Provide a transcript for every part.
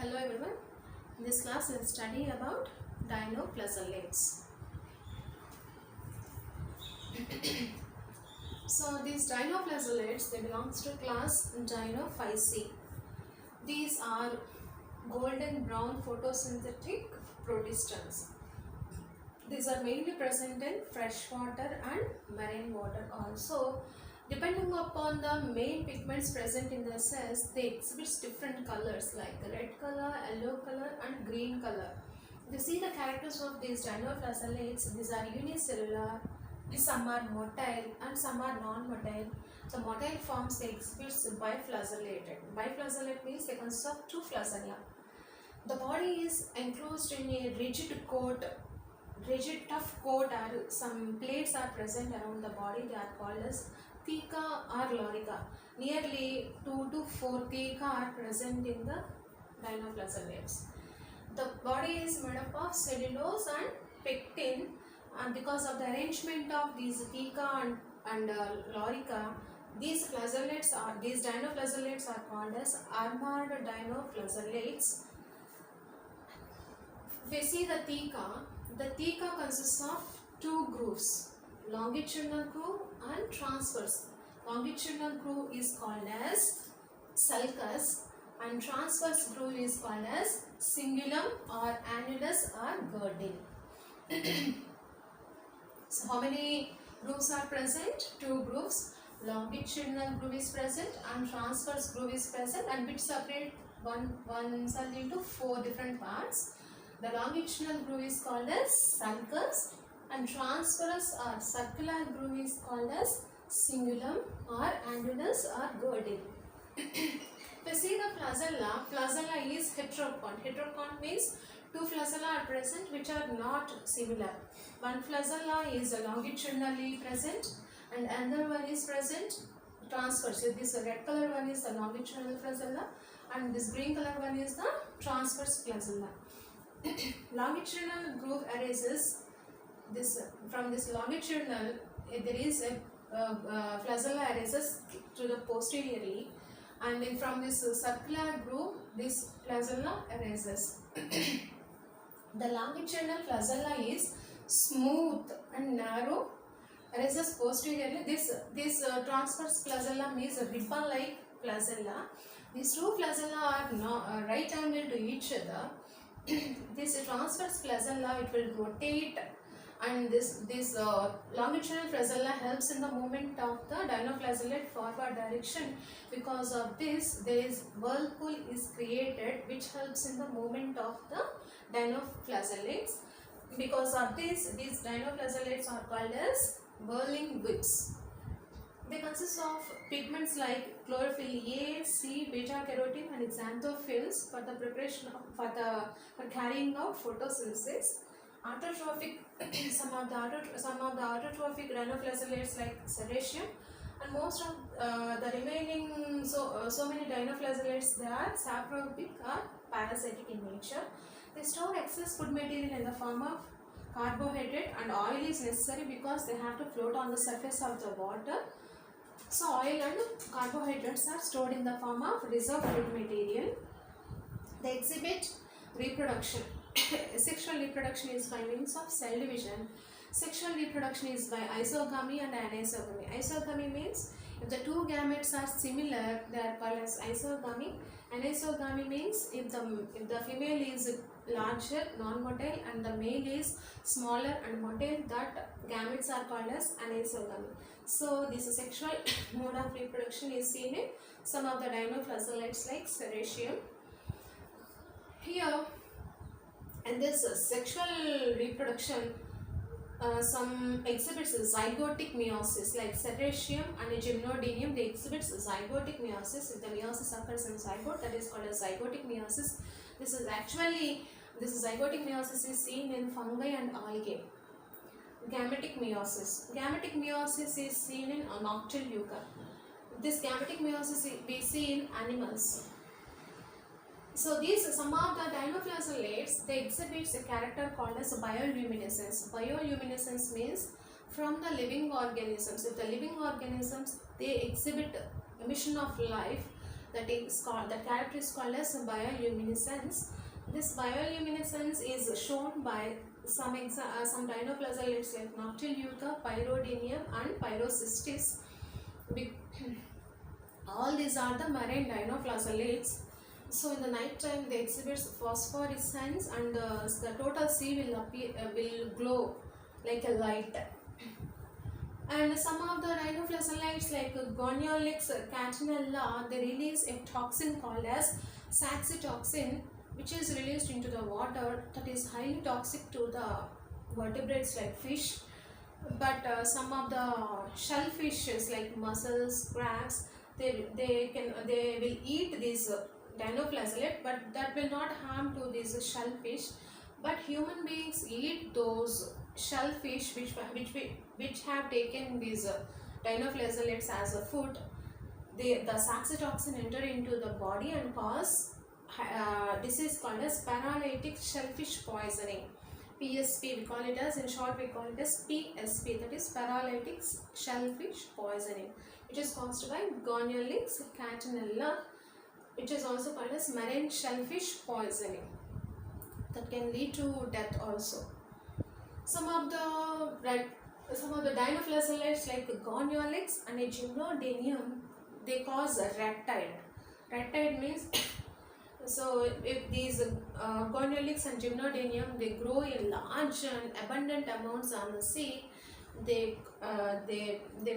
Hello everyone. In this class we will study about dinoflagellates. So these dinoflagellates, they belongs to class Dinophyceae. These are golden brown photosynthetic protistans. These are mainly present in freshwater and marine water also. Depending upon the main pigments present in the cells, they exhibit different colors like red color, yellow color and green color. If you see the characters of these dinoflagellates, these are unicellular, some are motile and some are non-motile. The motile forms they exhibit biflagellated. Biflagellate means they consist of two flagella. The body is enclosed in a rigid tough coat, or some plates are present around the body. They are called as theca or lorica. Nearly 2 to 4 theca are present in the dinoflagellates. The body is made up of cellulose and pectin, and because of the arrangement of these theca and lorica, these dinoflagellates are called as armored dinoflagellates. If we see the theca consists of two grooves, longitudinal groove and transverse. Longitudinal groove is called as sulcus and transverse groove is called as cingulum or annulus or girdle. So how many grooves are present? Two grooves. Longitudinal groove is present and transverse groove is present, and which separate one cell into four different parts. The longitudinal groove is called as sulcus and transverse or circular groove is called as cingulum or annulus or girdle. If you see the flagella is heterocont. Heterocont means two flagella are present which are not similar. One flagella is longitudinally present and another one is present transverse. So this red color one is the longitudinal flagella and this green color one is the transverse flagella. Longitudinal groove arises from this longitudinal. There is a flagella arises to the posteriorly, and then from this circular groove this flagella arises. The longitudinal flagella is smooth and narrow, arises posteriorly. This transverse flagella means a ribbon-like flagella. These two flagella are right angle to each other. This transverse flagella, it will rotate, and this longitudinal flagella helps in the movement of the dinoflagellate forward direction. Because of this, there is whirlpool is created which helps in the movement of the dinoflagellates. Because of this, these dinoflagellates are called as whirling whips. They consist of pigments like chlorophyll A, C, beta carotene and xanthophylls for the preparation of, for carrying out photosynthesis. Autotrophic some of the autotrophic dinoflagellates like serratium, and most of the remaining so many dinoflagellates, they are saprobic or parasitic in nature. They store excess food material in the form of carbohydrate, and oil is necessary because they have to float on the surface of the water. So oil and carbohydrates are stored in the form of reserve food material. They exhibit reproduction. Sexual reproduction is by means of cell division. Sexual reproduction is by isogamy and anisogamy. Isogamy means if the two gametes are similar, they are called as isogamy. Anisogamy means if the female is larger, non-motile, and the male is smaller and motile, that gametes are called as anisogamy. So this sexual mode of reproduction is seen in some of the dinoflagellates like serratium. Here, in this sexual reproduction, some exhibits zygotic meiosis like serratium and gymnodinium. They exhibit zygotic meiosis. If the meiosis occurs in zygote, that is called as zygotic meiosis. This zygotic meiosis is seen in fungi and algae. Gametic meiosis. Gametic meiosis is seen in noctile euca. This gametic meiosis we see in animals. So some of the dinoflagellates, they exhibit a character called as bioluminescence. Bioluminescence means from the living organisms. If the living organisms, they exhibit emission of life, that character is called as bioluminescence. This bioluminescence is shown by some dinoflagellates like Noctiluca, Pyrodinium and Pyrocystis. All these are the marine dinoflagellates. So in the night time they exhibit phosphorescence and the total sea will glow like a light. And some of the dinoflagellates like Goniolix catenella, they release a toxin called as saxitoxin, which is released into the water, that is highly toxic to the vertebrates like fish. But some of the shellfishes like mussels, crabs, they will eat these dinoflagellate, but that will not harm to these shellfish. But human beings eat those shellfish which have taken these dinoflagellates as a food. The saxitoxin enter into the body and cause disease called as paralytic shellfish poisoning. PSP, we call it as, in short we call it as PSP, that is paralytic shellfish poisoning, which is caused by Goniolix catenella, which is also called as marine shellfish poisoning, that can lead to death also. Some of the dinoflagellates like Goniolix and Gymnodinium, they cause red tide. Red tide means so if these Goniolix and Gymnodinium, they grow in large and abundant amounts on the sea, they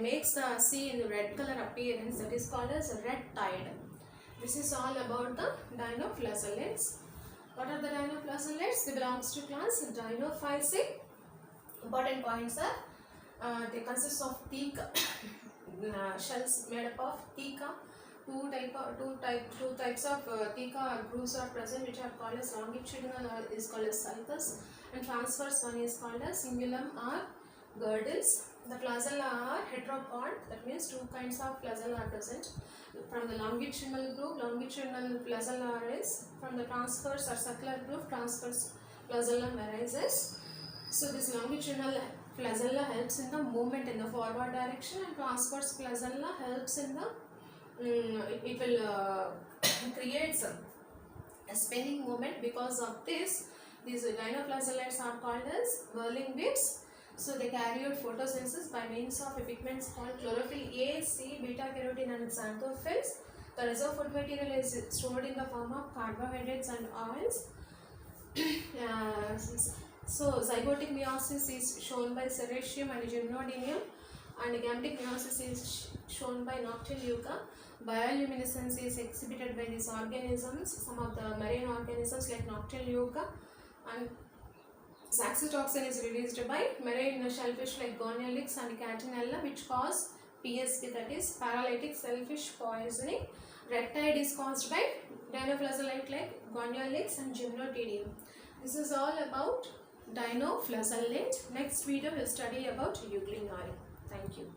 makes the sea in the red color appearance, that is called as red tide. This is all about the dinoflagellates. What are the dinoflagellates? They belongs to class Dinophysae. Important points are they consist of theca, shells made up of theca. Two types of theca grooves are present, which are called as longitudinal is called as sulcus, and transverse one is called as cingulum or girdles. The flagella are heteropod, that means two kinds of flagella are present. From the longitudinal groove, longitudinal flagella arise. From the transverse or circular groove, transverse flagellum arises. So this longitudinal flagella helps in the movement in the forward direction, and transverse flagella helps in the it will creates a spinning moment. Because of this, these dinoflagellates are called as whirling bits. So they carry out photosynthesis by means of pigments called chlorophyll A, C, beta carotene and xanthophylls. The reserve food material is stored in the form of carbohydrates and oils. So zygotic meiosis is shown by Serratium and Gymnodinium, and gametic meiosis is shown by Noctiluca. Bioluminescence is exhibited by these organisms, some of the marine organisms like Noctiluca, and saxitoxin is released by marine shellfish like Goniolix and catenella, which cause PSP, that is paralytic shellfish poisoning. Red tide is caused by dinoflagellate like Goniolix and Gymnodinium. This is all about dinoflagellate. Next video will study about euglenoid. Thank you.